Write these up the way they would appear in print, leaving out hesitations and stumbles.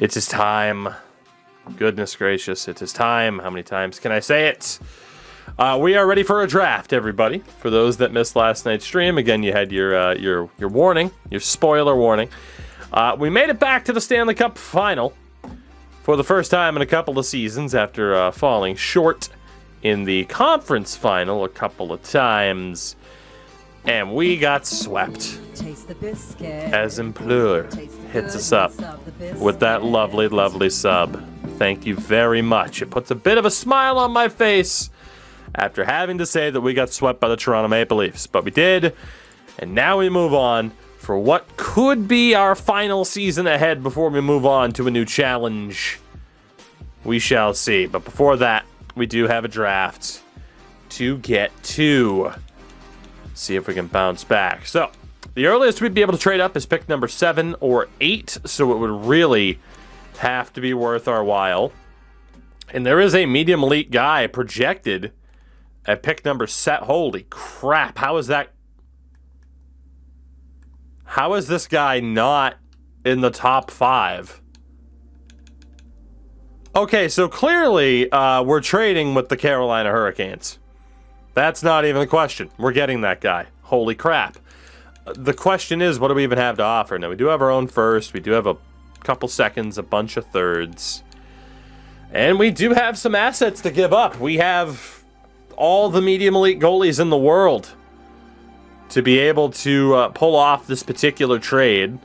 It is time. Goodness gracious, it is time. How many times can I say it? We are ready for a draft, everybody. For those that missed last night's stream, again, you had your warning, your spoiler warning. We made it back to the Stanley Cup final for the first time in a couple of seasons after falling short in the conference final a couple of times. And we got swept as Impleur hits us up with that lovely, lovely sub. Thank you very much. It puts a bit of a smile on my face after having to say that we got swept by the Toronto Maple Leafs. But we did, and now we move on for what could be our final season ahead before we move on to a new challenge. We shall see. But before that, we do have a draft to get to. See if we can bounce back. So, the earliest we'd be able to trade up is pick number 7 or 8, so it would really have to be worth our while. And there is a medium elite guy projected at pick number set. Holy crap, how is that? How is this guy not in the top 5? Okay, so clearly we're trading with the Carolina Hurricanes. That's not even a question. We're getting that guy. Holy crap. The question is, what do we even have to offer? Now, we do have our own first. We do have a couple seconds, a bunch of thirds. And we do have some assets to give up. We have all the medium elite goalies in the world to be able to pull off this particular trade.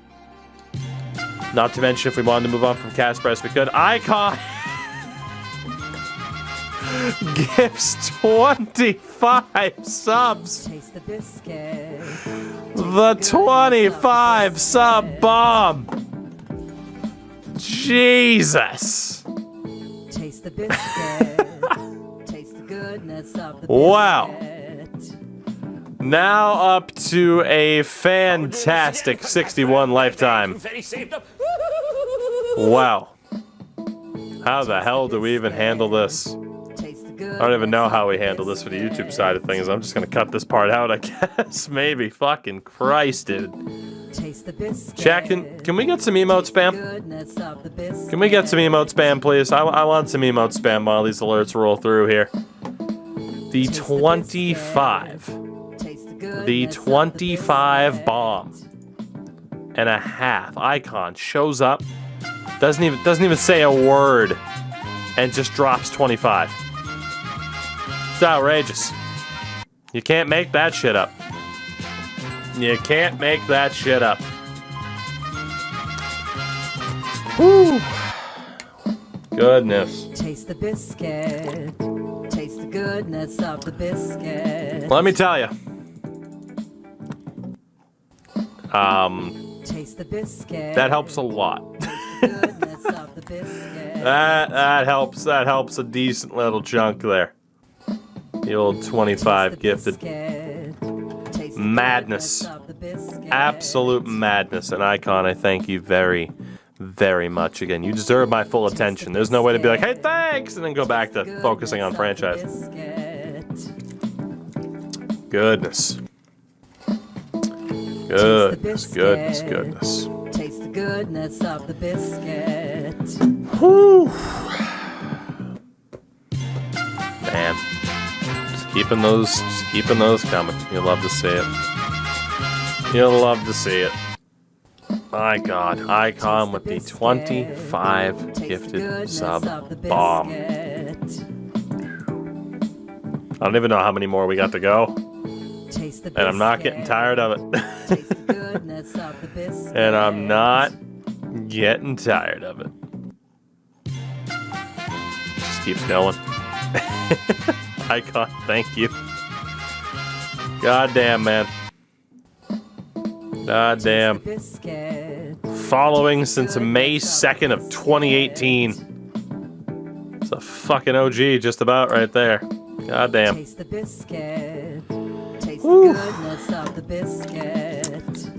Not to mention, if we wanted to move on from Kasparov, we could. Icon gives 25 subs. Taste the biscuit. The 25 sub bomb. Jesus. Taste the biscuit. Taste the goodness of the biscuit. Wow. Now up to a fantastic 61 lifetime. Wow. How the hell do we even handle this? I don't even know how we handle this for the YouTube side of things. I'm just going to cut this part out, I guess. Maybe. Fucking Christ, dude. Chat, can we get some emote spam? Can we get some emote spam, please? I want some emote spam while these alerts roll through here. The 25. The 25 bomb and a half icon shows up, doesn't even say a word, and just drops 25. It's outrageous. You can't make that shit up. You can't make that shit up. Woo! Goodness. Taste the biscuit. Taste the goodness of the biscuit. Let me tell you. Taste the biscuit. That helps a lot. Goodness of the biscuit. That helps a decent little chunk there. The old 25 gifted. Madness. Absolute madness. And Icon, I thank you very, very much. Again, you deserve my full attention. There's no way to be like, hey, thanks, and then go back to focusing on franchise. Goodness. Goodness, goodness, goodness. Taste the goodness of the biscuit. Whew. Man. Just keeping those coming. You'll love to see it. You'll love to see it. My God, Icon with the 25 gifted sub bomb. I don't even know how many more we got to go. And I'm not getting tired of it. And I'm not getting tired of it. Just keeps going. Icon, thank you. Goddamn, man. Goddamn. Following since May 2nd of 2018. It's a fucking OG just about right there. Goddamn. Woo.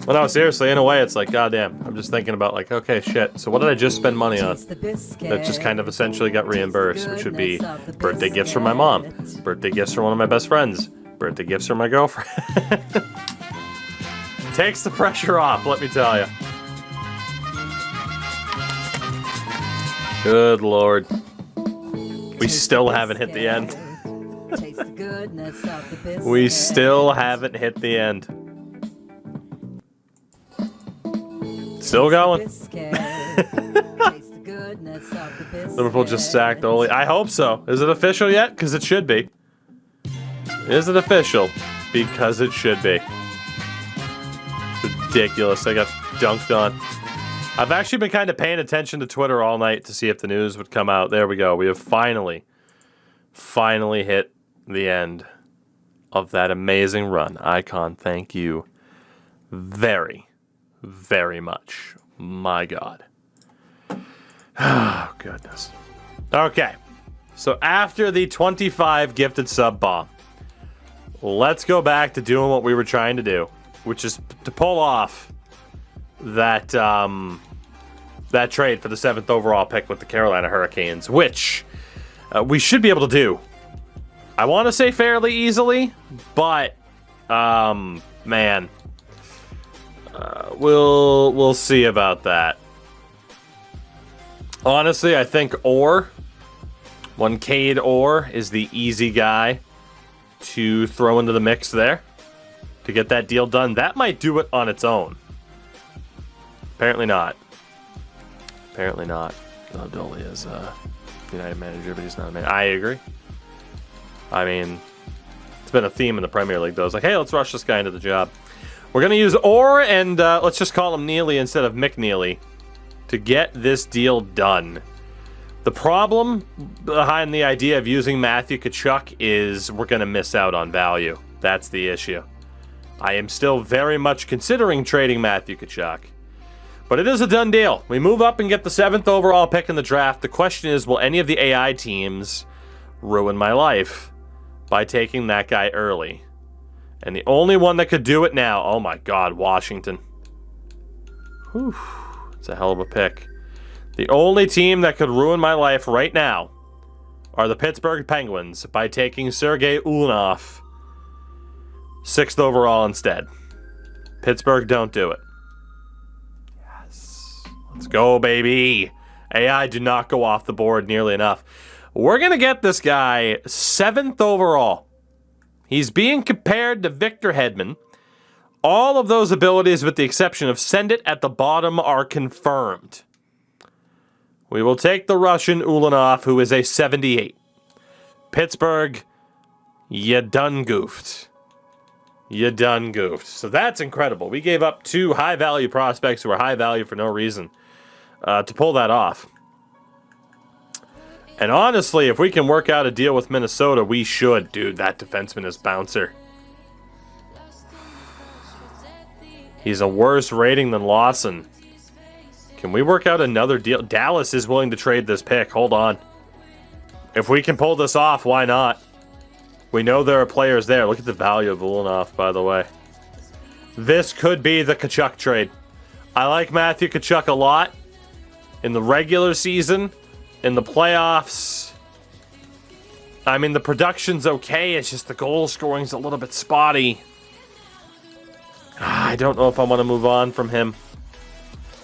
Well, no, seriously, in a way, it's like, goddamn. I'm just thinking about, like, okay, shit. So what did I just spend money on? That just kind of essentially got reimbursed, which would be birthday gifts from my mom, birthday gifts from one of my best friends, birthday gifts from my girlfriend. Takes the pressure off, let me tell you. Good Lord. We still haven't hit the end. Taste the goodness of the biscuit. We still haven't hit the end. Still going. Taste the goodness of the biscuit. Liverpool just sacked Ole. I hope so. Is it official yet? Because it should be. Is it official? Because it should be. Ridiculous. I got dunked on. I've actually been kind of paying attention to Twitter all night to see if the news would come out. There we go. We have finally hit the end of that amazing run. Icon, thank you very, very much. My God. Oh, goodness. Okay. So after the 25 gifted sub bomb, let's go back to doing what we were trying to do, which is to pull off that that trade for the 7th overall pick with the Carolina Hurricanes, which we should be able to do. I want to say fairly easily, but man, we'll see about that. Honestly, I think Cade Orr is the easy guy to throw into the mix there to get that deal done. That might do it on its own. Apparently not. Apparently not. Dolly is United manager, but he's not a manager. I agree. I mean, it's been a theme in the Premier League, though. It's like, hey, let's rush this guy into the job. We're going to use Orr and let's just call him Neely instead of McNeely to get this deal done. The problem behind the idea of using Matthew Tkachuk is we're going to miss out on value. That's the issue. I am still very much considering trading Matthew Tkachuk. But it is a done deal. We move up and get the 7th overall pick in the draft. The question is, will any of the AI teams ruin my life by taking that guy early? And the only one that could do it now, oh my God, Washington. Whew, it's a hell of a pick. The only team that could ruin my life right now are the Pittsburgh Penguins by taking Sergei Ulanov 6th overall instead. Pittsburgh, don't do it. Yes. Let's go, baby. AI do not go off the board nearly enough. We're going to get this guy 7th overall. He's being compared to Victor Hedman. All of those abilities, with the exception of send it at the bottom, are confirmed. We will take the Russian Ulanov, who is a 78. Pittsburgh, you done goofed. You done goofed. So that's incredible. We gave up 2 high-value prospects who are high value for no reason to pull that off. And honestly, if we can work out a deal with Minnesota, we should. Dude, that defenseman is bouncer. He's a worse rating than Lawson. Can we work out another deal? Dallas is willing to trade this pick. Hold on. If we can pull this off, why not? We know there are players there. Look at the value of Ulanov, by the way. This could be the Tkachuk trade. I like Matthew Tkachuk a lot. In the regular season, in the playoffs, I mean, the production's okay. It's just the goal scoring's a little bit spotty. I don't know if I want to move on from him.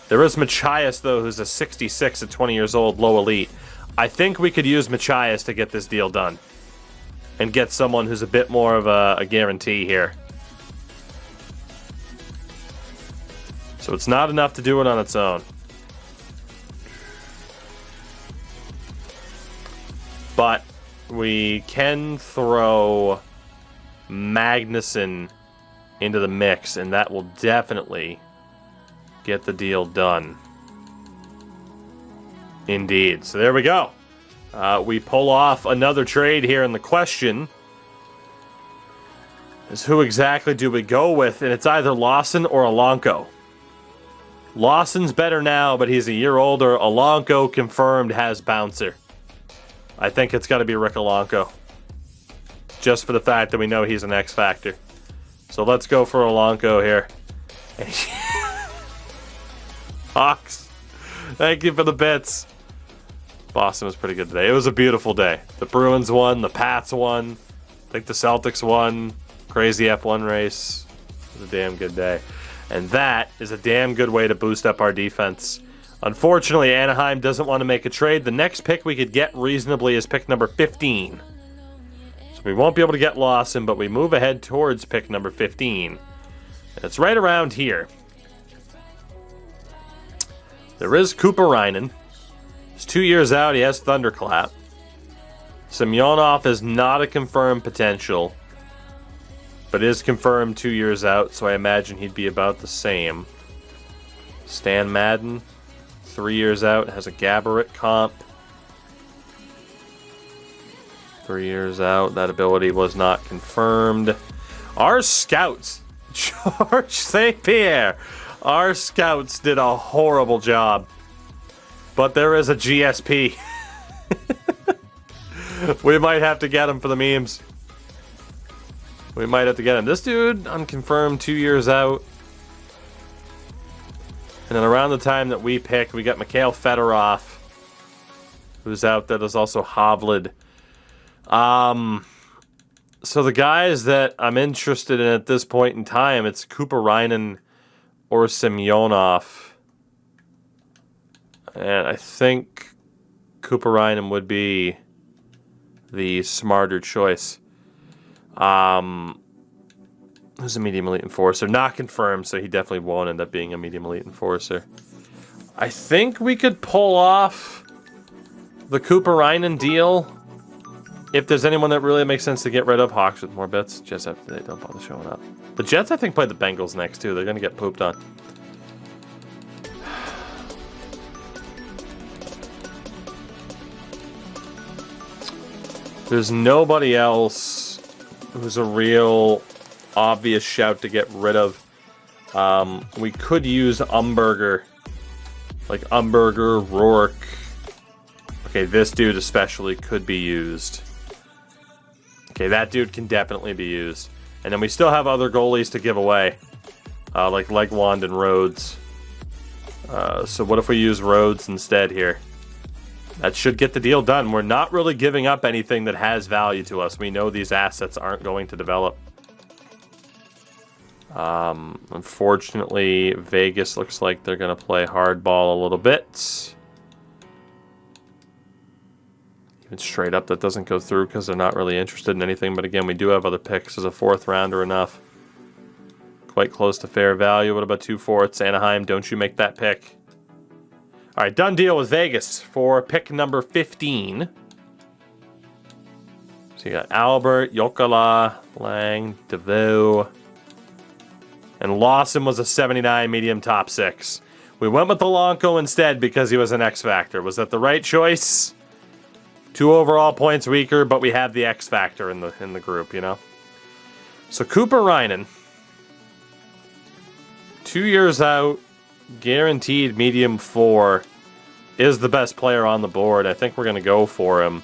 There is Machias, though, who's a 66 at 20 years old, low elite. I think we could use Machias to get this deal done and get someone who's a bit more of a guarantee here. So it's not enough to do it on its own. But we can throw Magnuson into the mix, and that will definitely get the deal done. Indeed. So there we go. We pull off another trade here, and the question is, who exactly do we go with? And it's either Lawson or Alonco. Lawson's better now, but he's a year older. Alonco confirmed has bouncer. I think it's got to be Rick Alonco, just for the fact that we know he's an X factor. So let's go for Alonco here. Hawks, thank you for the bits. Boston was pretty good today. It was a beautiful day. The Bruins won. The Pats won. I think the Celtics won. Crazy F1 race. It was a damn good day. And that is a damn good way to boost up our defense. Unfortunately, Anaheim doesn't want to make a trade. The next pick we could get reasonably is pick number 15. So we won't be able to get Lawson, but we move ahead towards pick number 15. It's right around here. There is Kuparainen. He's 2 years out. He has Thunderclap. Semyonov is not a confirmed potential, but is confirmed 2 years out, so I imagine he'd be about the same. Stan Madden, 3 years out, has a Gaborit comp. 3 years out, that ability was not confirmed. Our scouts, George St. Pierre, our scouts did a horrible job. But there is a GSP. We might have to get him for the memes. We might have to get him. This dude, unconfirmed, 2 years out. And then around the time that we pick, we got Mikhail Fedorov, who's out there. There's also Hovland. So the guys that I'm interested in at this point in time, it's Kuparainen or Semyonov. And I think Kuparainen would be the smarter choice. Who's a medium elite enforcer? Not confirmed, so he definitely won't end up being a medium elite enforcer. I think we could pull off the Kuparainen deal if there's anyone that really makes sense to get rid of. Hawks with more bits. Jets after they don't bother showing up. The Jets, I think, play the Bengals next, too. They're going to get pooped on. There's nobody else who's a real obvious shout to get rid of. We could use Umberger. Like Umberger, Rourke. Okay, this dude especially could be used. Okay, that dude can definitely be used. And then we still have other goalies to give away. Like Legwand and Rhodes. So what if we use Rhodes instead here? That should get the deal done. We're not really giving up anything that has value to us. We know these assets aren't going to develop. Unfortunately, Vegas looks like they're going to play hardball a little bit. Even straight up, that doesn't go through because they're not really interested in anything. But again, we do have other picks as a fourth rounder enough. Quite close to fair value. What about 2/4? Anaheim, don't you make that pick. All right, done deal with Vegas for pick number 15. So you got Albert, Jokela, Lang, DeVoe. And Lawson was a 79 medium top 6. We went with Elanco instead because he was an X Factor. Was that the right choice? 2 overall points weaker, but we have the X Factor in the group, you know? So Kuparainen, 2 years out, guaranteed medium 4, is the best player on the board. I think we're going to go for him.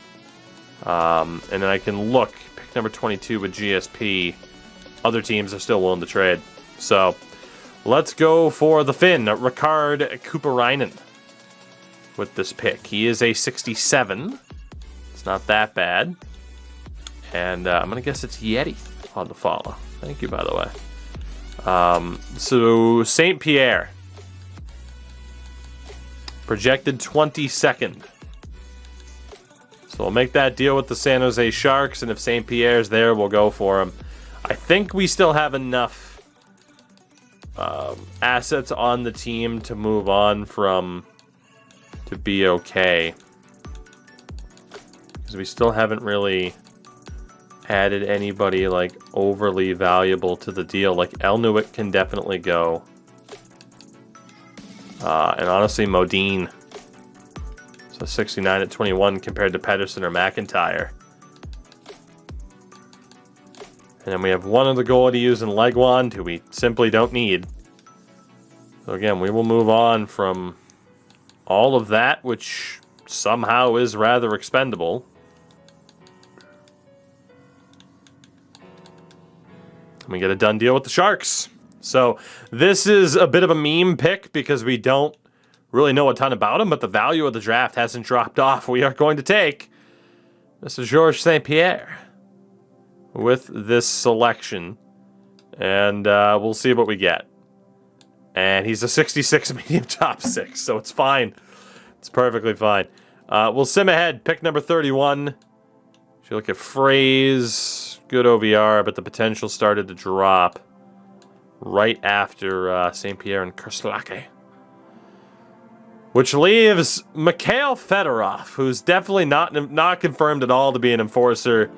And then I can look, pick number 22 with GSP. Other teams are still willing to trade. So let's go for the Finn, Ricard Kuparainen, with this pick. He is a 67. It's not that bad. And I'm going to guess it's Yeti on the follow. Thank you, by the way. So St. Pierre, projected 22nd. So we'll make that deal with the San Jose Sharks, and if St. Pierre's there, we'll go for him. I think we still have enough assets on the team to move on from to be okay. Because we still haven't really added anybody like overly valuable to the deal. Like Elnuit can definitely go. And honestly, Modine. So 69 at 21 compared to Pedersen or McIntyre. And then we have one other goal to use in Legwand, who we simply don't need. So again, we will move on from all of that, which somehow is rather expendable. And we get a done deal with the Sharks. So this is a bit of a meme pick because we don't really know a ton about him, but the value of the draft hasn't dropped off. We are going to take Mr. Georges St. Pierre with this selection, and we'll see what we get. And he's a 66 medium top 6, so it's fine. It's perfectly fine. We'll sim ahead. Pick number 31. If you look at Phrase, good OVR, but the potential started to drop right after St. Pierre and Kerslake. Which leaves Mikhail Fedorov, who's definitely not confirmed at all to be an enforcer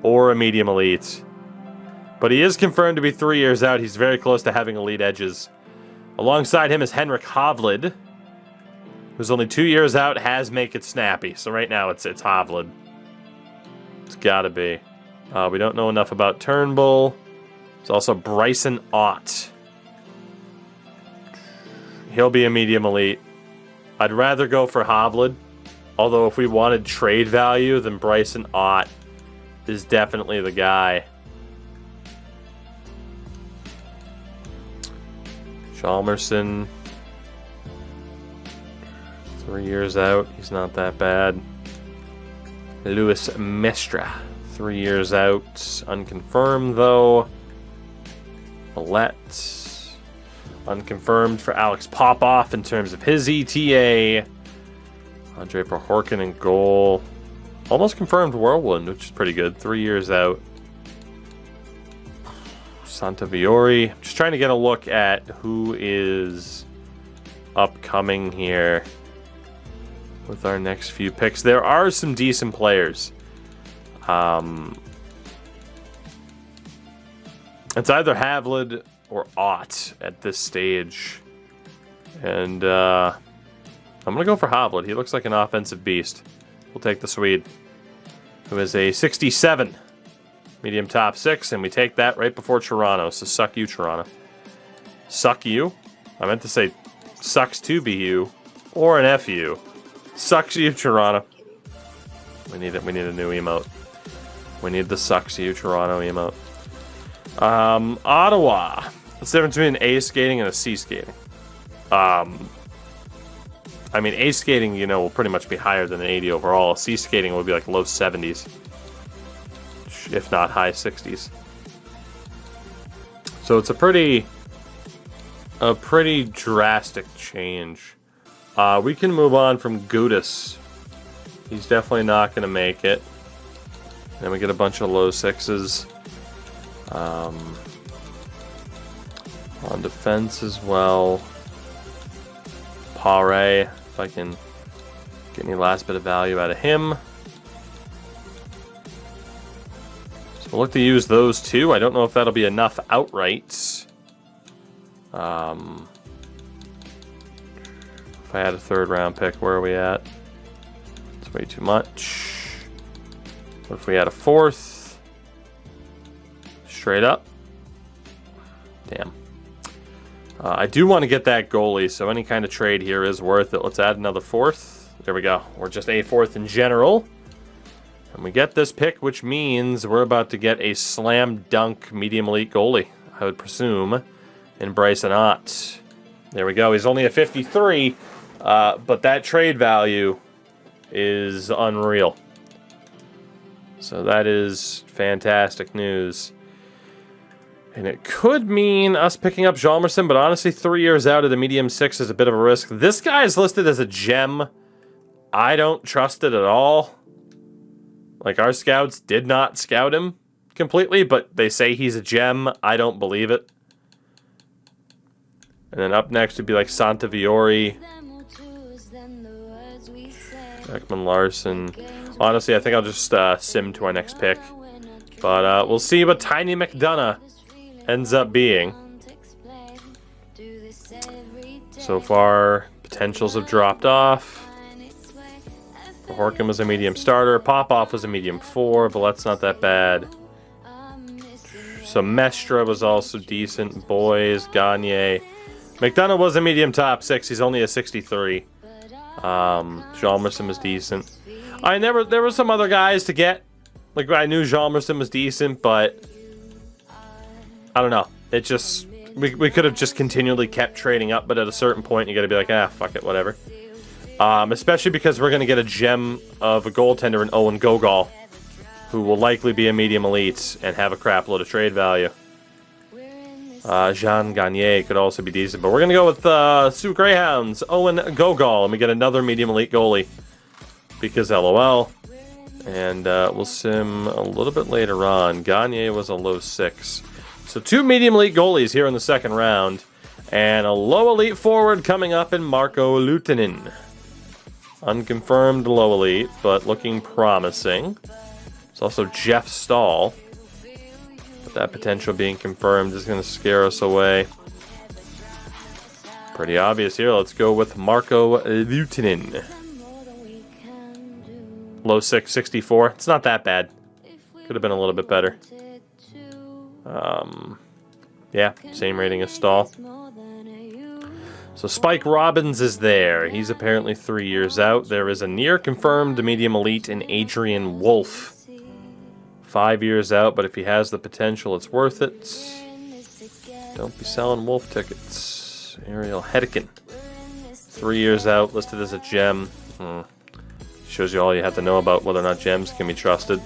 or a medium elite. But he is confirmed to be 3 years out. He's very close to having elite edges. Alongside him is Henrik Hovland, who's only 2 years out, has Make It Snappy. So right now it's Hovland. It's gotta be. We don't know enough about Turnbull. There's also Bryson Ott. He'll be a medium elite. I'd rather go for Hovland, although if we wanted trade value, then Bryson Ott is definitely the guy. Chalmerson, 3 years out. He's not that bad. Louis Mestre, 3 years out. Unconfirmed, though. Millette. Unconfirmed for Alex Popoff in terms of his ETA. Andre Prohorkin in goal. Almost confirmed Whirlwind, which is pretty good. 3 years out. Santaviori. Just trying to get a look at who is upcoming here with our next few picks. There are some decent players. It's either Havlid or Ott at this stage. And I'm going to go for Havlid. He looks like an offensive beast. We'll take the Swede, who is a 67 medium top 6, and we take that right before Toronto. So suck you, Toronto. Suck you? I meant to say sucks to be you, or an FU. Sucks you, Toronto. We need it. We need a new emote. We need the sucks you, Toronto emote. Ottawa. What's the difference between A skating and a C skating? I mean, A skating, you know, will pretty much be higher than an 80 overall. C skating will be like low 70s, if not high 60s. So it's a pretty drastic change. We can move on from Gudis. He's definitely not going to make it. Then we get a bunch of low 6s. On defense as well. Pare, if I can get any last bit of value out of him. So we'll look to use those two. I don't know if that'll be enough outright. If I had a third round pick, where are we at? It's way too much. What if we had a fourth? Straight up. Damn. I do want to get that goalie, so any kind of trade here is worth it. Let's add another fourth. There we go. Or just a fourth in general. And we get this pick, which means we're about to get a slam dunk medium elite goalie, I would presume, in Bryson Ott. There we go. He's only a 53, but that trade value is unreal. So that is fantastic news. And it could mean us picking up Hjalmarsson, but honestly, 3 years out at a medium 6 is a bit of a risk. This guy is listed as a gem. I don't trust it at all. Like, our scouts did not scout him completely, but they say he's a gem. I don't believe it. And then up next would be like Santaviori, Ekman Larson. Honestly, I think I'll just sim to our next pick. But we'll see what Tiny McDonough ends up being. So far, potentials have dropped off. Horkin was a medium starter. Popoff was a medium 4, but that's not that bad. So Mestre was also decent. Boys, Gagne. McDonough was a medium top 6. He's only a 63. Hjalmarsson was decent. There were some other guys to get. Like, I knew Hjalmarsson was decent, but I don't know. It just, we could have just continually kept trading up, but at a certain point, you got to be like, fuck it, whatever. Especially because we're going to get a gem of a goaltender in Owen Gogol, who will likely be a medium elite and have a crap load of trade value. Jean Gagné could also be decent. But we're going to go with Sioux Greyhounds, Owen Gogol. And we get another medium elite goalie. Because LOL. And we'll sim a little bit later on. Gagné was a low 6. So 2 medium elite goalies here in the second round. And a low elite forward coming up in Marko Luukkonen. Unconfirmed low elite, but looking promising. There's also Jeff Stahl. But that potential being confirmed is going to scare us away. Pretty obvious here. Let's go with Marko Luukkonen. Low 6, 64. It's not that bad. Could have been a little bit better. Yeah, same rating as Stahl. So Spike Robbins is there. He's apparently 3 years out. There is a near confirmed medium elite in Adrian Wolfe. 5 years out, but if he has the potential, it's worth it. Don't be selling Wolf tickets. Ariel Hedican. 3 years out, listed as a gem. Shows you all you have to know about whether or not gems can be trusted.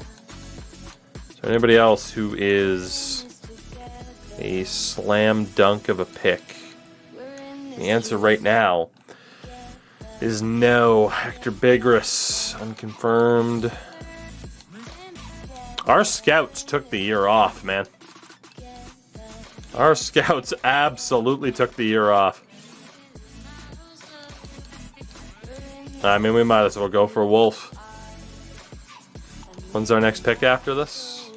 Is there anybody else who is a slam dunk of a pick? The answer right now is no. Hector Bigris, unconfirmed. Our scouts took the year off, man. Our scouts absolutely took the year off. I mean, we might as well go for Wolf. When's our next pick after this?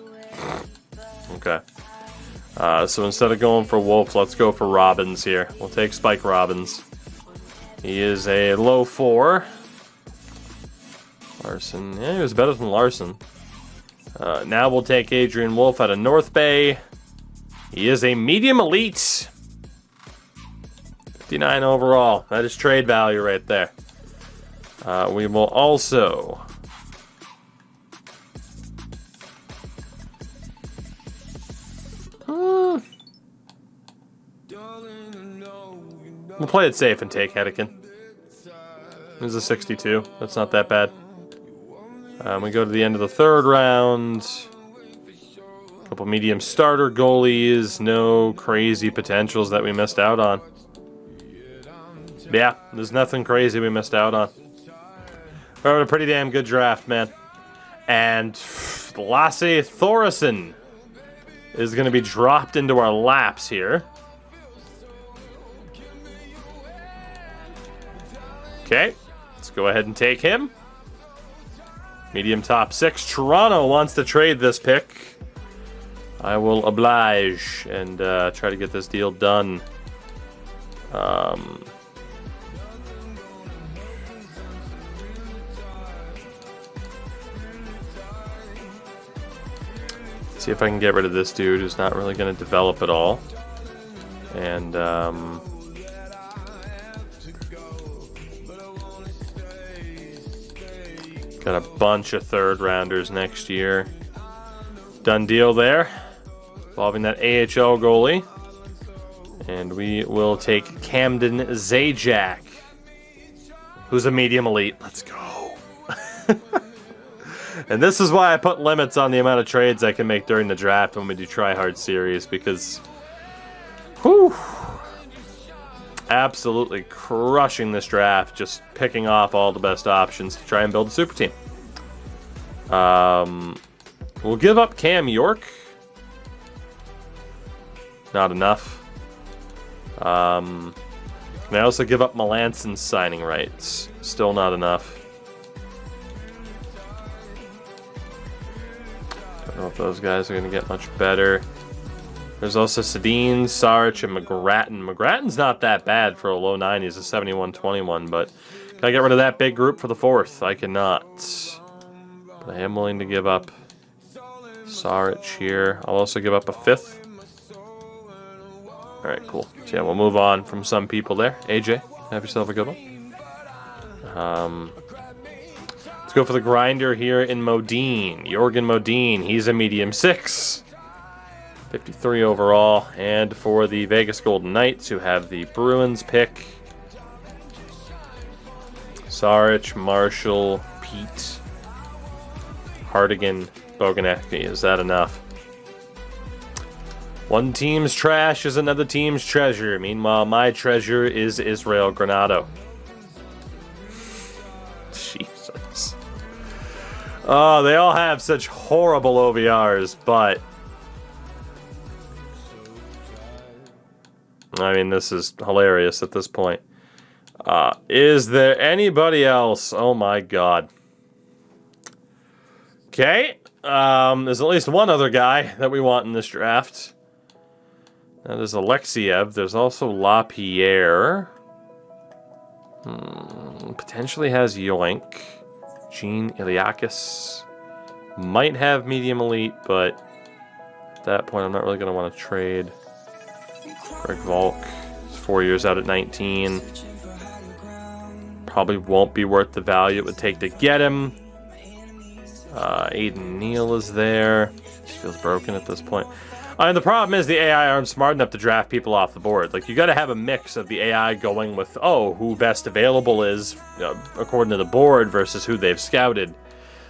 Okay. So instead of going for Wolf, let's go for Robbins here. We'll take Spike Robbins. He is a low 4. Larson. Yeah, he was better than Larson. Now we'll take Adrian Wolfe out of North Bay. He is a medium elite. 59 overall. That is trade value right there. We will also... We'll play it safe and take Hedican. This is a 62. That's not that bad. We go to the end of the third round. A couple medium starter goalies. No crazy potentials that we missed out on. Yeah, there's nothing crazy we missed out on. We're having a pretty damn good draft, man. And Lasse Thoresen is going to be dropped into our laps here. Okay, let's go ahead and take him. Medium top 6. Toronto wants to trade this pick. I will oblige and try to get this deal done. See if I can get rid of this dude who's not really going to develop at all. And got a bunch of third rounders next year. Done deal there. Involving that AHL goalie. And we will take Camden Zajac, who's a medium elite. Let's go. And this is why I put limits on the amount of trades I can make during the draft when we do Try Hard series, because whew, absolutely crushing this draft, just picking off all the best options to try and build a super team. We'll give up Cam York. Not enough. Can I also give up Melanson's signing rights? Still not enough. Don't know if those guys are going to get much better. There's also Sedin, Sarich, and McGrattan. McGrattan's not that bad for a low 9. He's a 71-21, but can I get rid of that big group for the 4th? I cannot. But I am willing to give up Sarich here. I'll also give up a 5th. Alright, cool. So yeah, we'll move on from some people there. AJ, have yourself a good one. Let's go for the grinder here in Modine. Jorgen Modine, he's a medium 6. 53 overall. And for the Vegas Golden Knights, who have the Bruins pick, Sarich, Marshall, Pete, Hardigan, Boganecki. Is that enough? One team's trash is another team's treasure. Meanwhile, my treasure is Israel Granado. Jesus. Oh, they all have such horrible OVRs, but... I mean, this is hilarious at this point. Is there anybody else? Oh my god. Okay. There's at least one other guy that we want in this draft. That is Alexiev. There's also LaPierre. Potentially has Yoink. Gene Iliakis. Might have medium elite, but at that point I'm not really going to want to trade. Greg Volk is 4 years out at 19. Probably won't be worth the value it would take to get him. Aiden Neal is there. Just feels broken at this point. And the problem is the AI aren't smart enough to draft people off the board. Like, you got to have a mix of the AI going with, who best available is according to the board versus who they've scouted.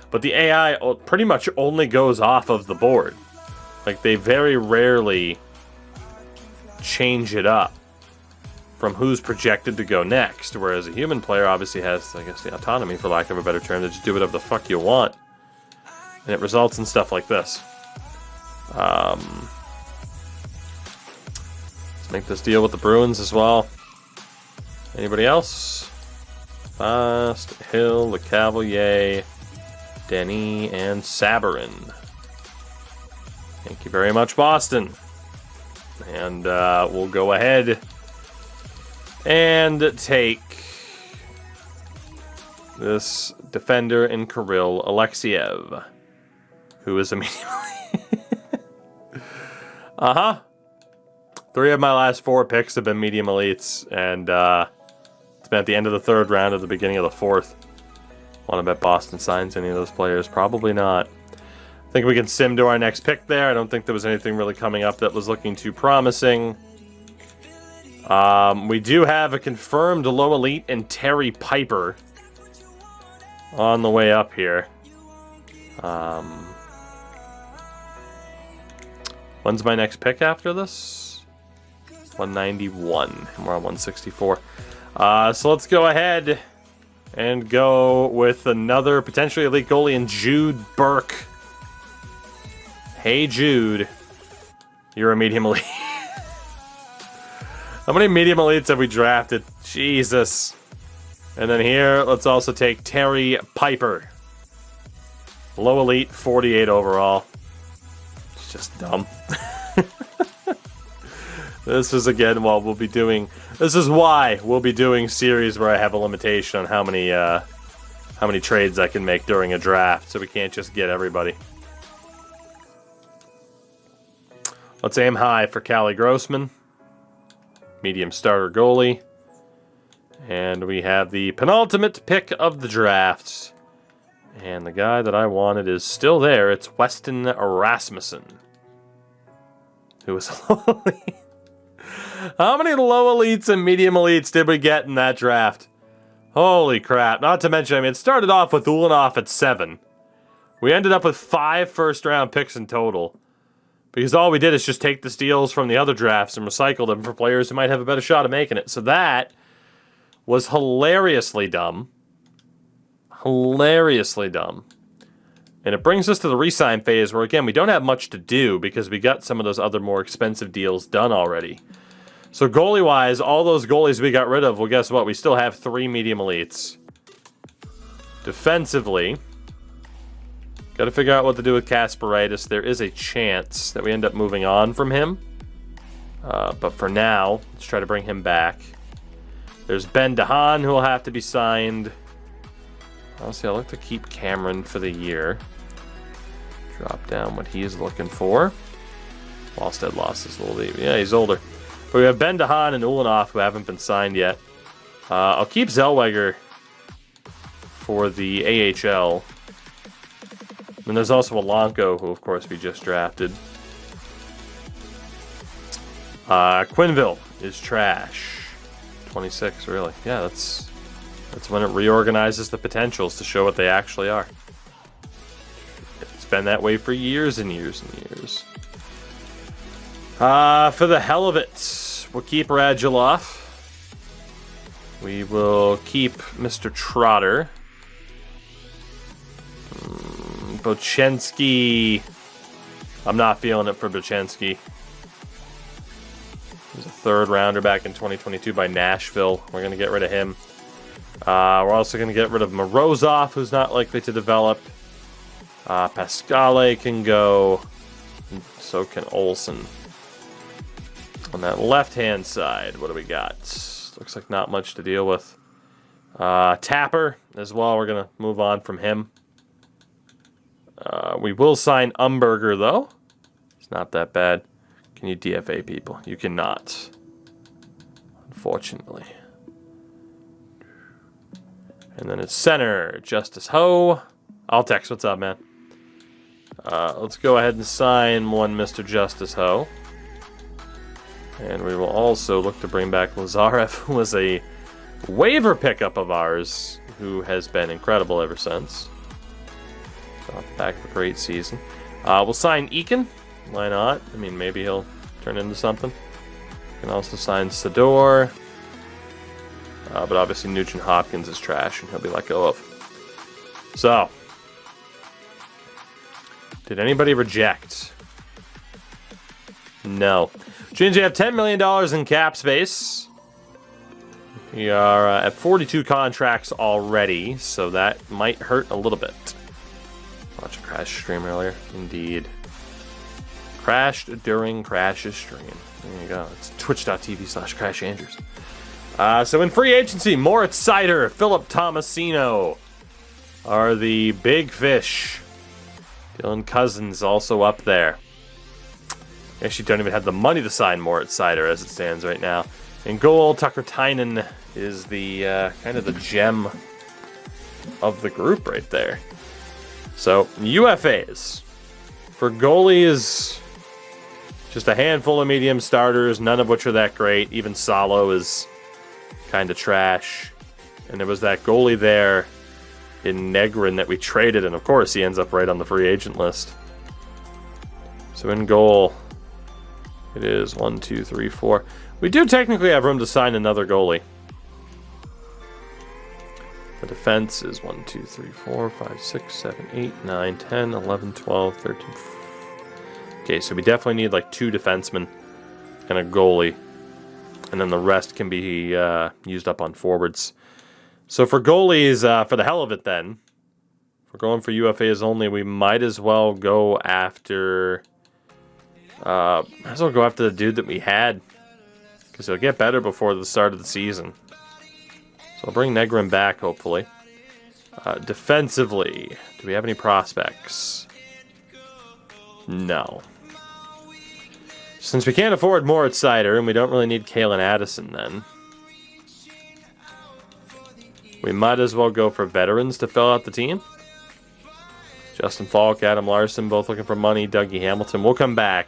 But the AI pretty much only goes off of the board. Like, they very rarely change it up from who's projected to go next. Whereas a human player obviously has, I guess, the autonomy, for lack of a better term, to just do whatever the fuck you want. And it results in stuff like this. Let's make this deal with the Bruins as well. Anybody else? Fast, Hill, Le Cavalier, Denny, and Sabarin. Thank you very much, Boston. And we'll go ahead and take this defender in Kirill Alexiev, who is immediately... Three of my last 4 picks have been medium elites, and it's been at the end of the 3rd round or the beginning of the 4th. Want to bet Boston signs any of those players? Probably not. I think we can sim to our next pick there. I don't think there was anything really coming up that was looking too promising. We do have a confirmed low elite in Terry Piper on the way up here. When's my next pick after this? 191, and we're on 164. So let's go ahead and go with another potentially elite goalie in Jude Burke. Hey, Jude. You're a medium elite. How many medium elites have we drafted? Jesus. And then here, let's also take Terry Piper. Low elite, 48 overall. It's just dumb. This is, again, what we'll be doing. This is why we'll be doing series where I have a limitation on how many trades I can make during a draft, so we can't just get everybody. Let's aim high for Callie Grossman. Medium starter goalie. And we have the penultimate pick of the draft. And the guy that I wanted is still there. It's Weston Rasmussen. Who is low elite. How many low elites and medium elites did we get in that draft? Holy crap. Not to mention, I mean, it started off with Ulanov at 7. We ended up with 5 first-round picks in total. Because all we did is just take the steals from the other drafts and recycle them for players who might have a better shot of making it. So that was hilariously dumb. Hilariously dumb. And it brings us to the Resign Phase, where, again, we don't have much to do because we got some of those other more expensive deals done already. So goalie-wise, all those goalies we got rid of, well, guess what? We still have 3 medium elites. Defensively... got to figure out what to do with Kasparaitis. There is a chance that we end up moving on from him. But for now, let's try to bring him back. There's Ben DeHaan, who will have to be signed. Honestly, I'd like to keep Cameron for the year. Drop down what he is looking for. Wallstead lost his little lead. Yeah, he's older. But we have Ben DeHaan and Ulanov, who haven't been signed yet. I'll keep Zellweger for the AHL. And there's also Alanko, who, of course, we just drafted. Quinville is trash. 26, really. Yeah, that's when it reorganizes the potentials to show what they actually are. It's been that way for years and years and years. For the hell of it, we'll keep Radulov. We will keep Mr. Trotter. Bochenski. I'm not feeling it for Bochenski. He was a third rounder back in 2022 by Nashville. We're going to get rid of him. We're also going to get rid of Morozov, who's not likely to develop. Pascale can go. So can Olsen. On that left-hand side, what do we got? Looks like not much to deal with. Tapper as well. We're going to move on from him. We will sign Umberger, though. It's not that bad. Can you DFA people? You cannot. Unfortunately. And then it's center, Justice Ho. I'll text. What's up, man? Let's go ahead and sign one Mr. Justice Ho. And we will also look to bring back Lazarev, who was a waiver pickup of ours, who has been incredible ever since. Off the back of a great season. We'll sign Eakin. Why not? I mean, maybe he'll turn into something. We can also sign Sador. But obviously Nugent Hopkins is trash, and he'll be let go of. So, did anybody reject? No. Gingy, you have $10 million in cap space. We are at 42 contracts already, so that might hurt a little bit. Watch a crash stream earlier. Indeed. Crashed during Crash's stream. There you go. It's twitch.tv/CrashAndrews. So in free agency, Moritz Seider, Philip Tomasino are the big fish. Dylan Cousins also up there. Actually don't even have the money to sign Moritz Seider as it stands right now. In goal, Tucker Tynan is the kind of the gem of the group right there. So, UFAs. For goalies, just a handful of medium starters, none of which are that great. Even Salo is kind of trash. And there was that goalie there in Negrin that we traded, and of course he ends up right on the free agent list. So in goal, it is 1, 2, 3, 4. We do technically have room to sign another goalie. The defense is 1, 2, 3, 4, 5, 6, 7, 8, 9, 10, 11, 12, 13. Okay, so we definitely need like 2 defensemen and a goalie. And then the rest can be used up on forwards. So for goalies, for the hell of it then, if we're going for UFAs only, we might as well go after... might as well go after the dude that we had. Because he'll get better before the start of the season. So I'll bring Negrin back, hopefully. Defensively, do we have any prospects? No. Since we can't afford Moritz Seider, and we don't really need Kalen Addison then, we might as well go for veterans to fill out the team. Justin Falk, Adam Larson, both looking for money. Dougie Hamilton. We'll come back.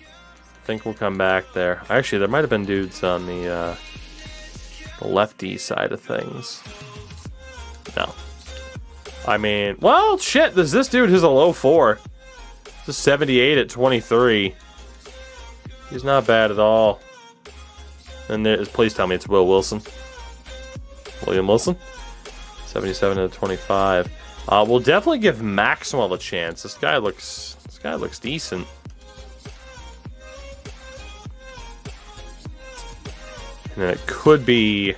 I think we'll come back there. Actually, there might have been dudes on the lefty side of things. No. I mean, well, shit, there's this dude who's a low 4. This is 78 at 23. He's not bad at all. And there's, please tell me it's Will Wilson. William Wilson. 77 at 25. We'll definitely give Maxwell a chance. This guy looks decent. And then it could be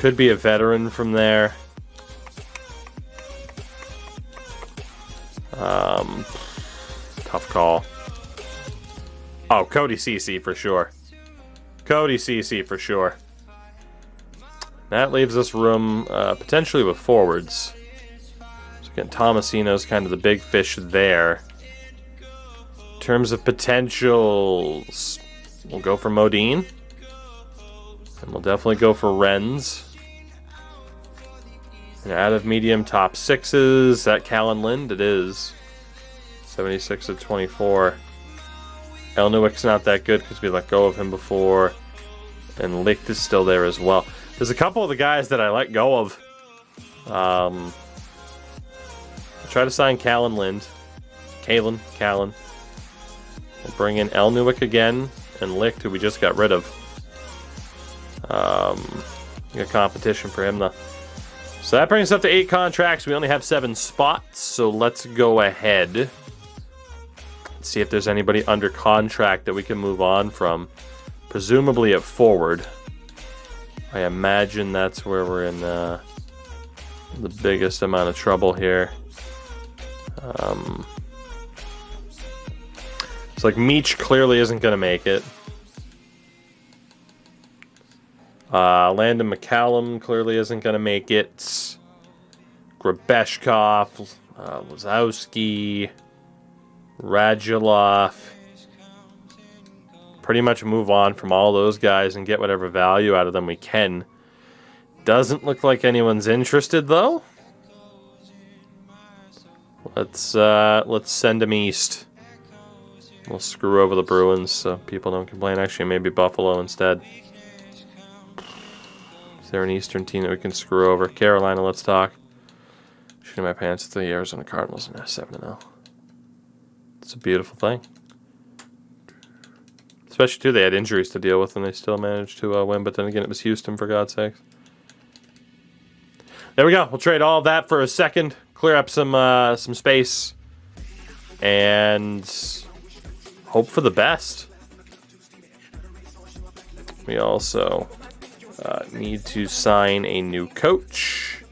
a veteran from there. Tough call. Oh, Cody Ceci for sure. Cody Ceci for sure. That leaves us room potentially with forwards. So again, Tomasino's kind of the big fish there. In terms of potentials, we'll go for Modine. And we'll definitely go for Renz. And out of medium top 6s, that Callan Lind? It is. 76 at 24. Elnewick's not that good because we let go of him before. And Licht is still there as well. There's a couple of the guys that I let go of. I'll try to sign Callan Lind. Callan. We'll bring in Elnuik again and Licht, who we just got rid of. We got competition for him, though. So that brings us up to 8 contracts. We only have 7 spots, so let's go ahead. See if there's anybody under contract that we can move on from. Presumably at forward. I imagine that's where we're in the biggest amount of trouble here. It's like Meach clearly isn't going to make it. Landon McCallum clearly isn't going to make it. Grabeshkov, Lazowski, Radulov. Pretty much move on from all those guys and get whatever value out of them we can. Doesn't look like anyone's interested, though. Let's send them east. We'll screw over the Bruins so people don't complain. Actually, maybe Buffalo instead. Is there an Eastern team that we can screw over? Carolina, let's talk. Shooting my pants at the Arizona Cardinals and 7-0. It's a beautiful thing. Especially, too, they had injuries to deal with and they still managed to win. But then again, it was Houston, for God's sake. There we go. We'll trade all of that for a second. Clear up some space. And hope for the best. We also need to sign a new coach.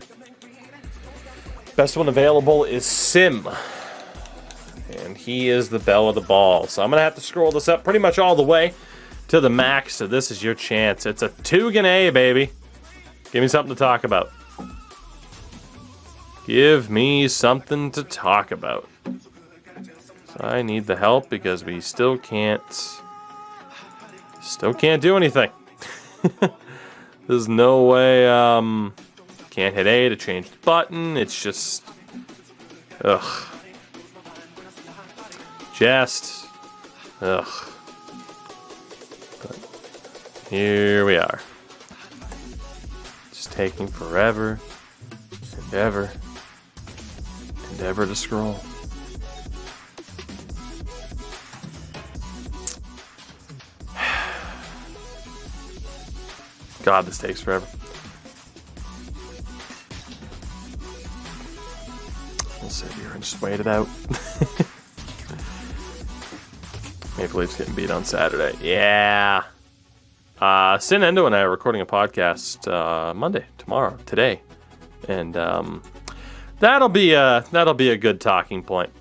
Best one available is Sim. And he is the belle of the ball. So I'm going to have to scroll this up pretty much all the way to the max. So this is your chance. It's a Tugan, baby. Give me something to talk about. Give me something to talk about. So I need the help because we still can't do anything. There's no way, can't hit A to change the button. It's just, ugh. Ugh. But here we are. Just taking forever and ever and ever to scroll. God, this takes forever. We'll sit here and just wait it out. Maple Leafs getting beat on Saturday. Yeah. Sin Endo and I are recording a podcast today. And that'll be a good talking point.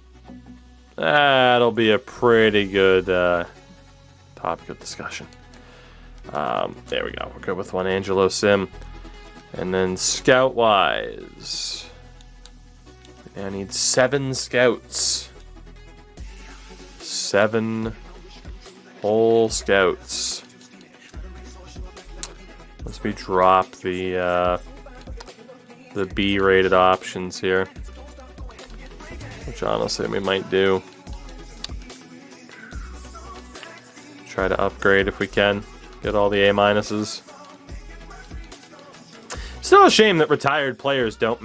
That'll be a pretty good topic of discussion. There we go. We're good with one Angelo Sim. And then scout-wise, I need 7 scouts. 7 whole scouts. Let's drop the B-rated options here, which honestly we might do. Try to upgrade if we can. Get all the A-minuses. Still a shame that retired players don't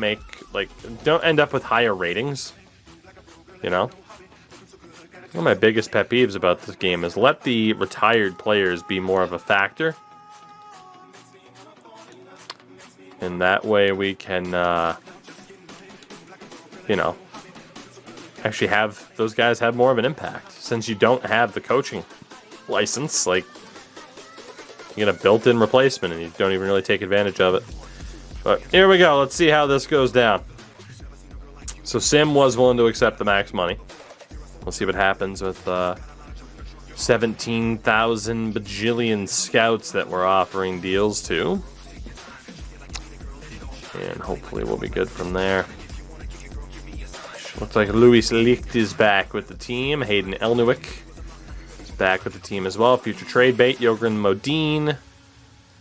end up with higher ratings. You know? One of my biggest pet peeves about this game is let the retired players be more of a factor. And that way we can, actually have those guys have more of an impact. Since you don't have the coaching license, you get a built-in replacement and you don't even really take advantage of it. But here we go. Let's see how this goes down. So Sim was willing to accept the max money. We'll see what happens with 17,000 bajillion scouts that we're offering deals to. And hopefully we'll be good from there. Looks like Louis Licht is back with the team. Hayden Elnuik is back with the team as well. Future trade bait, Jogren Modine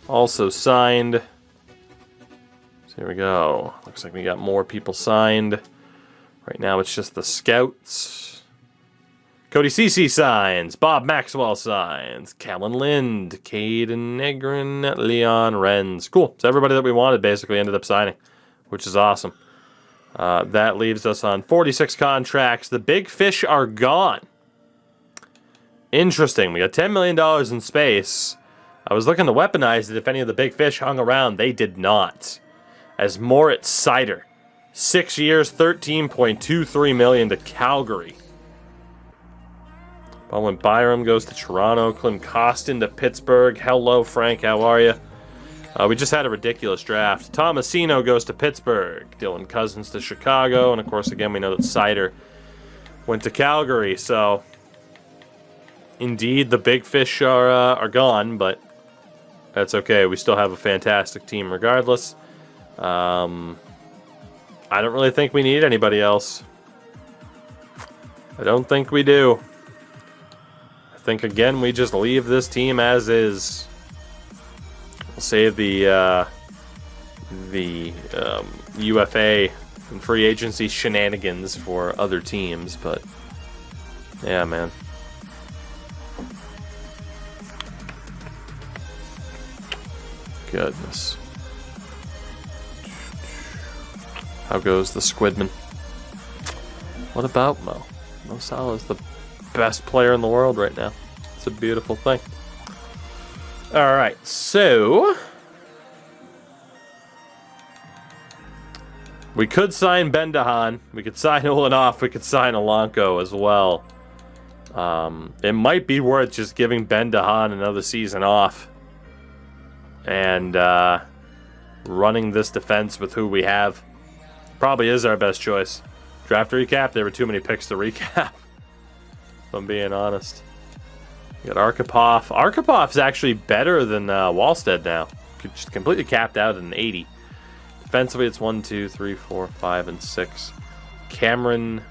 also signed. So here we go. Looks like we got more people signed. Right now it's just the scouts. Cody Ceci signs. Bob Maxwell signs. Callan Lind. Caden Negrin. Leon Renz. Cool. So everybody that we wanted basically ended up signing, which is awesome. That leaves us on 46 contracts. The big fish are gone. Interesting. We got $10 million in space. I was looking to weaponize it if any of the big fish hung around. They did not. As Moritz Seider, 6 years, $13.23 million to Calgary. Bowen Byram goes to Toronto. Klim Kostin to Pittsburgh. Hello, Frank. How are you? We just had a ridiculous draft. Tomasino goes to Pittsburgh. Dylan Cousins to Chicago. And, of course, again, we know that Seider went to Calgary. So, indeed, the big fish are gone, but that's okay. We still have a fantastic team regardless. I don't really think we need anybody else. I don't think we do. I think, again, we just leave this team as is. We'll save the UFA and free agency shenanigans for other teams, but yeah, man. Goodness. How goes the Squidman? What about Mo? Mo Salah is the best player in the world right now. It's a beautiful thing. Alright, so we could sign Ben DeHaan. We could sign Ulanoff. We could sign Alanko as well. It might be worth just giving Ben DeHaan another season off and running this defense with who we have. Probably is our best choice. Draft recap, there were too many picks to recap, if I'm being honest. You got Arkhipov. Arkipov's actually better than Wallstead now. Just completely capped out at an 80. Defensively, it's 1, 2, 3, 4, 5, and 6. Cameron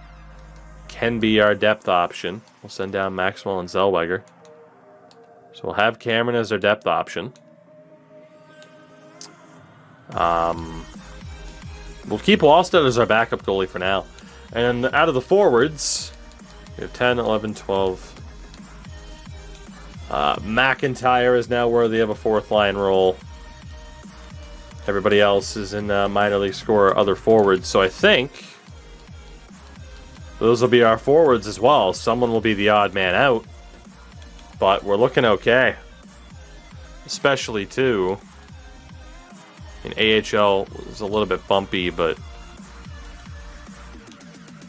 can be our depth option. We'll send down Maxwell and Zellweger. So we'll have Cameron as our depth option. We'll keep Wallstead as our backup goalie for now. And out of the forwards, we have 10, 11, 12. McIntyre is now worthy of a fourth line role. Everybody else is in minor league score other forwards. So I think those will be our forwards as well. Someone will be the odd man out. But we're looking okay. Especially, too, in AHL was a little bit bumpy, but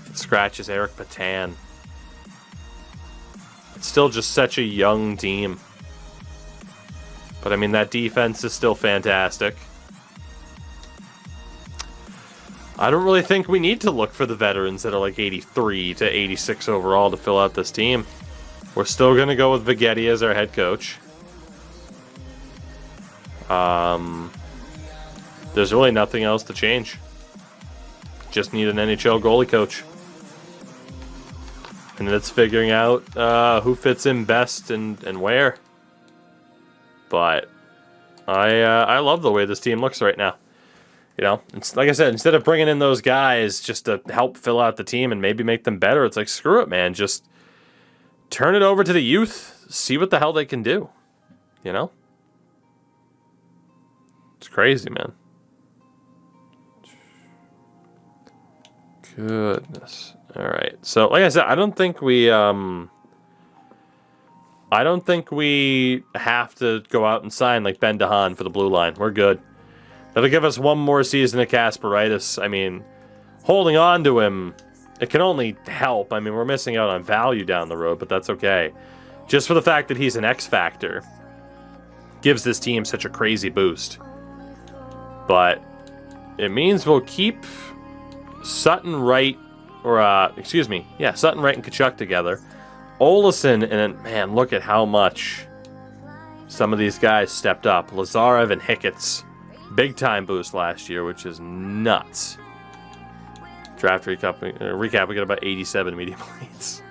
it scratches Eric Patan. It's still just such a young team. But, I mean, that defense is still fantastic. I don't really think we need to look for the veterans that are like 83 to 86 overall to fill out this team. We're still going to go with Viggetti as our head coach. There's really nothing else to change. Just need an NHL goalie coach. And then it's figuring out who fits in best and where. But I love the way this team looks right now. You know, it's like I said, instead of bringing in those guys just to help fill out the team and maybe make them better, it's like, screw it, man. Just turn it over to the youth. See what the hell they can do. You know? It's crazy, man. Goodness. All right. So, like I said, I don't think we have to go out and sign like Ben DeHaan for the blue line. We're good. That'll give us one more season of Kasparaitis. I mean, holding on to him, it can only help. I mean, we're missing out on value down the road, but that's okay. Just for the fact that he's an X factor gives this team such a crazy boost. But it means we'll keep Sutton, Wright, Sutton, Wright, and Tkachuk together. Olesen, and then, man, look at how much some of these guys stepped up. Lazarev and Hickett's big time boost last year, which is nuts. Draft recap, we got about 87 medium leads.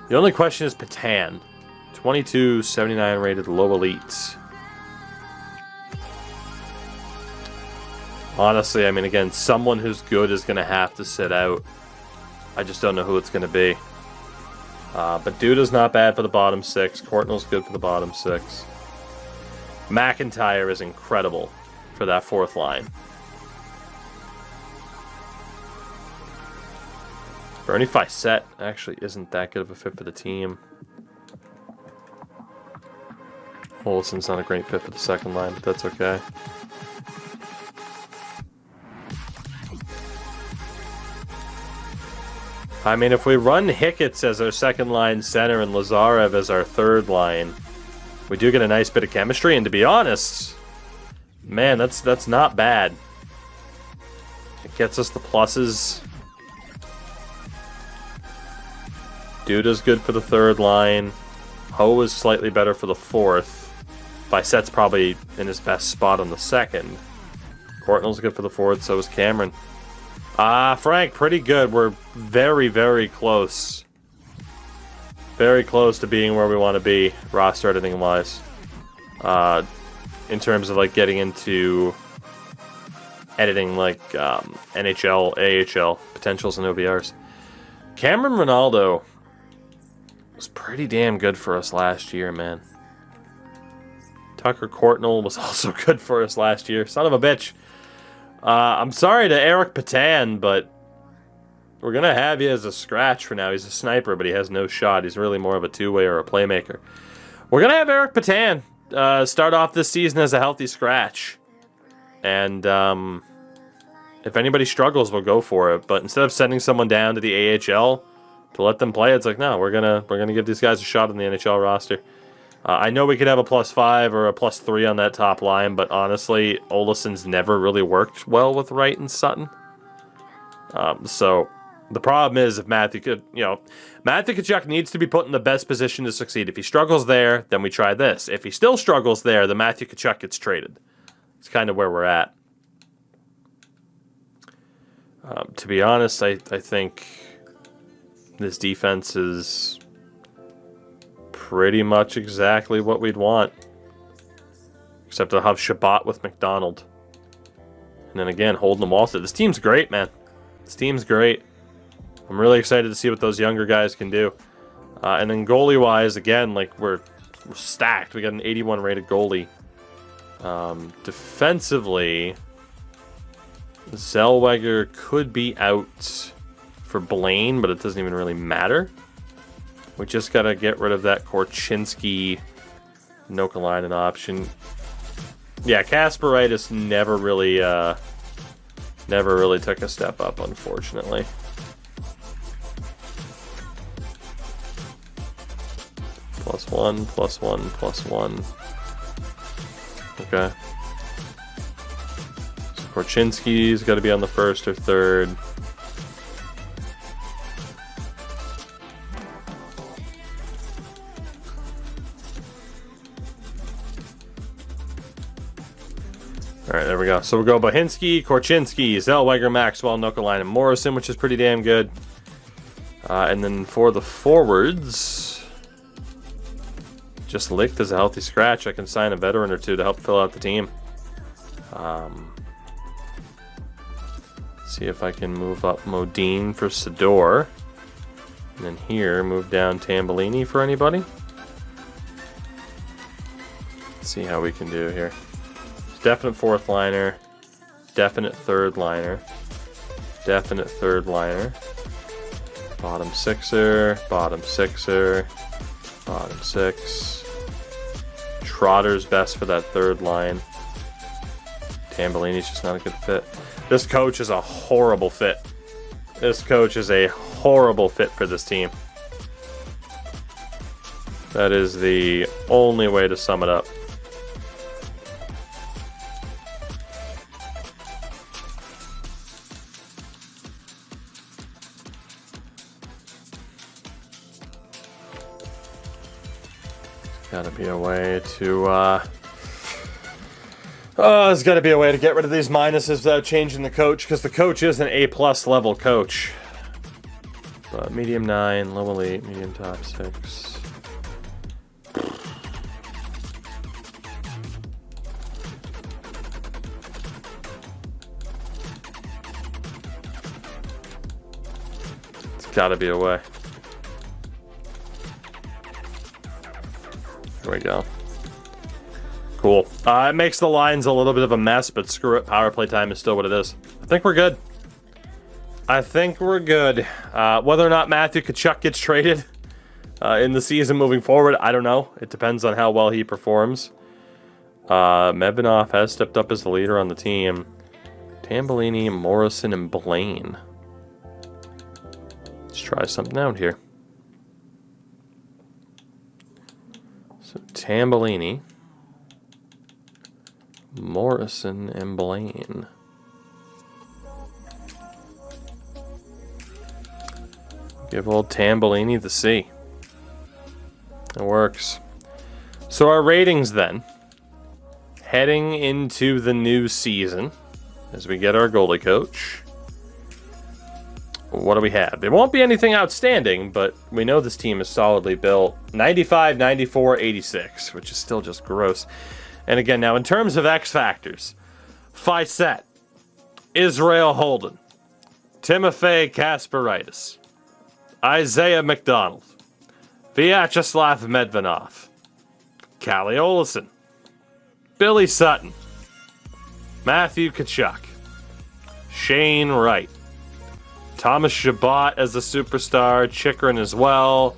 The only question is Patan. 22, 79 rated, low elite. Honestly, I mean, again, someone who's good is going to have to sit out. I just don't know who it's going to be. But Duda's not bad for the bottom six. Courtnall's good for the bottom six. McIntyre is incredible for that fourth line. Bernie Facette actually isn't that good of a fit for the team. Olsen's not a great fit for the second line, but that's okay. I mean, if we run Hicketts as our second line center and Lazarev as our third line, we do get a nice bit of chemistry. And to be honest, man, that's not bad. It gets us the pluses. Duda's good for the third line. Ho is slightly better for the fourth. Biset's probably in his best spot on the second. Courtnall's good for the fourth, so is Cameron. Frank, pretty good. We're very, very close. Very close to being where we want to be, roster editing-wise. In terms of, like, getting into editing, like, NHL, AHL, potentials, and OBRs. Cameron Ronaldo was pretty damn good for us last year, man. Tucker Courtnall was also good for us last year. Son of a bitch. I'm sorry to Eric Patan, but we're going to have you as a scratch for now. He's a sniper, but he has no shot. He's really more of a two-way or a playmaker. We're going to have Eric Patan start off this season as a healthy scratch. And if anybody struggles, we'll go for it. But instead of sending someone down to the AHL to let them play, it's like, no, we're gonna give these guys a shot on the NHL roster. I know we could have a +5 or a +3 on that top line, but honestly, Oleson's never really worked well with Wright and Sutton. So the problem is, if Matthew Tkachuk needs to be put in the best position to succeed. If he struggles there, then we try this. If he still struggles there, then Matthew Tkachuk gets traded. It's kind of where we're at. To be honest, I think this defense is pretty much exactly what we'd want. Except to have Shabbat with McDonald. And then again, holding them all. This team's great, man. This team's great. I'm really excited to see what those younger guys can do. And then goalie-wise, again, like we're stacked. We got an 81 rated goalie. Defensively, Zellweger could be out for Blaine, but it doesn't even really matter. We just got to get rid of that Korchinski Nokalainen option. Yeah, Kasperitis never really took a step up, unfortunately. +1, +1, +1. Okay. So Korchinski's got to be on the first or third. Alright, there we go. So we'll go Bohinski, Korchinski, Zellweger, Maxwell, Nokalainen, Morrison, which is pretty damn good. And then for the forwards, just Licht as a healthy scratch. I can sign a veteran or two to help fill out the team. See if I can move up Modine for Sador. And then here, move down Tambellini for anybody. Let's see how we can do here. Definite fourth liner, definite third liner, definite third liner, bottom sixer, bottom sixer, bottom six. Trotter's best for that third line. Tambellini's just not a good fit. This coach is a horrible fit. This coach is a horrible fit for this team. That is the only way to sum it up. Gotta be a way to, there's gotta be a way to get rid of these minuses without changing the coach, because the coach is an A+ level coach. But medium 9, low elite, medium top 6. It's gotta be a way. There we go. Cool. It makes the lines a little bit of a mess, but screw it. Power play time is still what it is. I think we're good. I think we're good. Whether or not Matthew Tkachuk gets traded, in the season moving forward. I don't know. It depends on how well he performs. Medvedev has stepped up as the leader on the team. Tambellini, Morrison, and Blaine. Let's try something out here. So Tambellini, Morrison, and Blaine. Give old Tambellini the C. It works. So our ratings then. Heading into the new season, as we get our goalie coach. What do we have? There won't be anything outstanding, but we know this team is solidly built. 95, 94, 86, which is still just gross. And again, now in terms of X factors, Fisette, Israel Holden, Timofey Kasparidis, Isaiah McDonald, Vyacheslav Medvedev, Calle Olesen, Billy Sutton, Matthew Tkachuk, Shane Wright, Thomas Chabot as a superstar, Chychrun as well,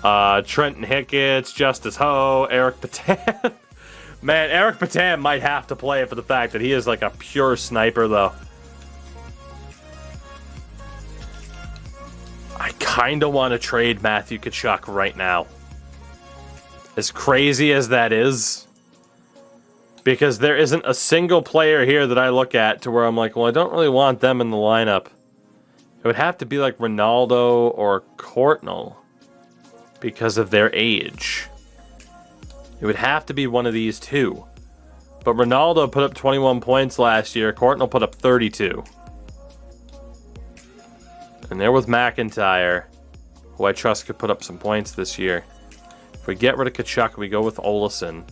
Trenton Hicketts, Justice Ho, Eric Patan. Man, Eric Patan might have to play for the fact that he is like a pure sniper, though. I kind of want to trade Matthew Tkachuk right now. As crazy as that is, because there isn't a single player here that I look at to where I'm like, well, I don't really want them in the lineup. It would have to be like Ronaldo or Courtnall because of their age. It would have to be one of these two. But Ronaldo put up 21 points last year. Courtnall put up 32. And they're with McIntyre, who I trust could put up some points this year. If we get rid of Tkachuk, we go with Olesen.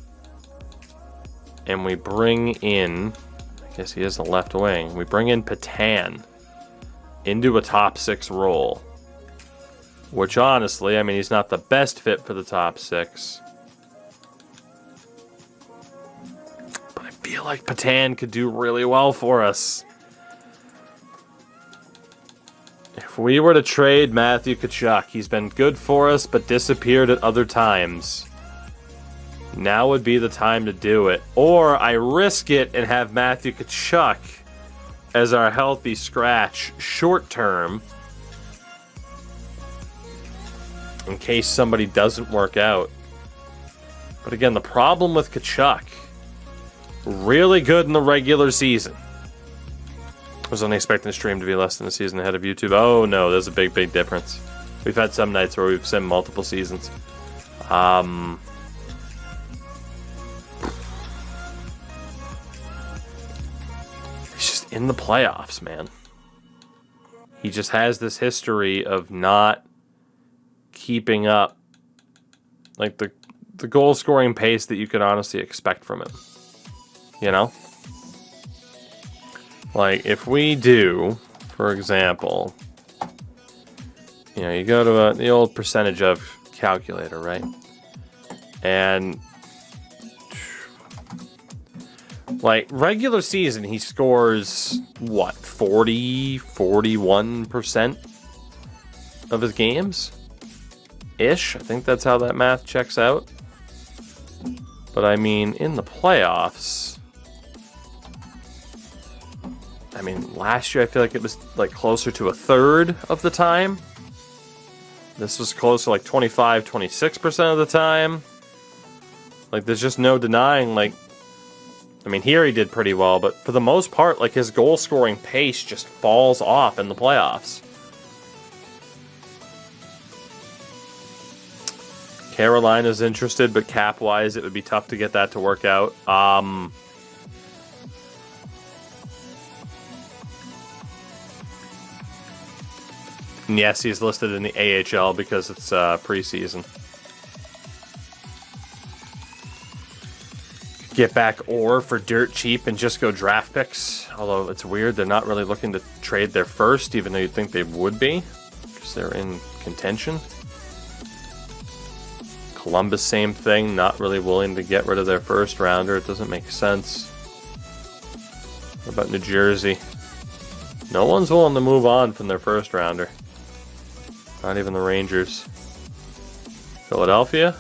And we bring in, I guess he is the left wing, we bring in Patan into a top 6 role. Which honestly, I mean, he's not the best fit for the top 6. But I feel like Patan could do really well for us. If we were to trade Matthew Tkachuk, he's been good for us, but disappeared at other times. Now would be the time to do it. Or I risk it and have Matthew Tkachuk as our healthy scratch short term in case somebody doesn't work out. But again, the problem with Tkachuk, really good in the regular season. I was only expecting the stream to be less than a season ahead of YouTube. Oh no, there's a big, big difference. We've had some nights where we've simmed multiple seasons. It's just in the playoffs, man. He just has this history of not keeping up like the goal scoring pace that you could honestly expect from him. You know? Like, if we do, for example, you know, you go to the old percentage of calculator, right? And, like, regular season, he scores, what, 40, 41% of his games? Ish. I think that's how that math checks out. But, I mean, in the playoffs, I mean, last year I feel like it was like closer to a third of the time. This was close to like 25, 26% of the time. Like, there's just no denying, like, I mean, here he did pretty well, but for the most part, like, his goal scoring pace just falls off in the playoffs. Carolina's interested, but cap-wise, it would be tough to get that to work out. And yes, he's listed in the AHL because it's preseason. Get back Orr for dirt cheap and just go draft picks. Although it's weird, they're not really looking to trade their first, even though you'd think they would be, because they're in contention. Columbus, same thing, not really willing to get rid of their first rounder. It doesn't make sense. What about New Jersey? No one's willing to move on from their first rounder. Not even the Rangers. Philadelphia.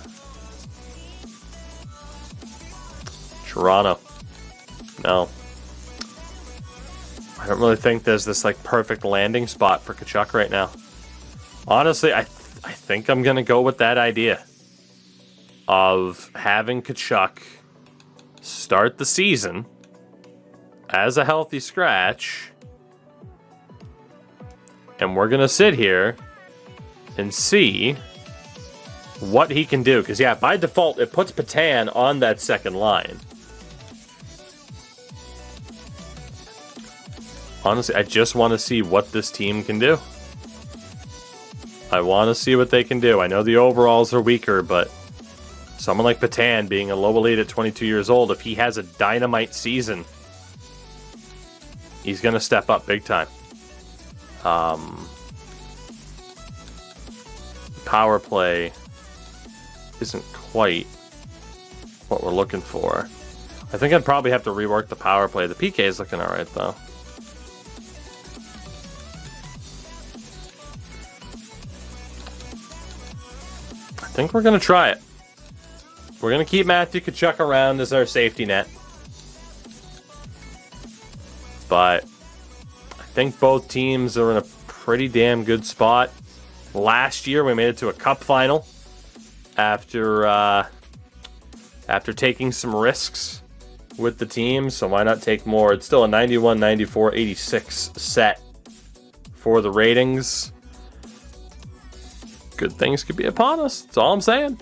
Toronto. No. I don't really think there's this like perfect landing spot for Tkachuk right now. Honestly, I think I'm going to go with that idea of having Tkachuk start the season as a healthy scratch. And we're going to sit here and see what he can do. Because, yeah, by default, it puts Patan on that second line. Honestly, I just want to see what this team can do. I want to see what they can do. I know the overalls are weaker, but someone like Patan being a low elite at 22 years old, if he has a dynamite season, he's going to step up big time. Power play isn't quite what we're looking for. I think I'd probably have to rework the power play. The PK is looking alright, though. I think we're going to try it. We're going to keep Matthew Tkachuk around as our safety net. But I think both teams are in a pretty damn good spot. Last year, we made it to a cup final after taking some risks with the team. So why not take more? It's still a 91, 94, 86 set for the ratings. Good things could be upon us. That's all I'm saying.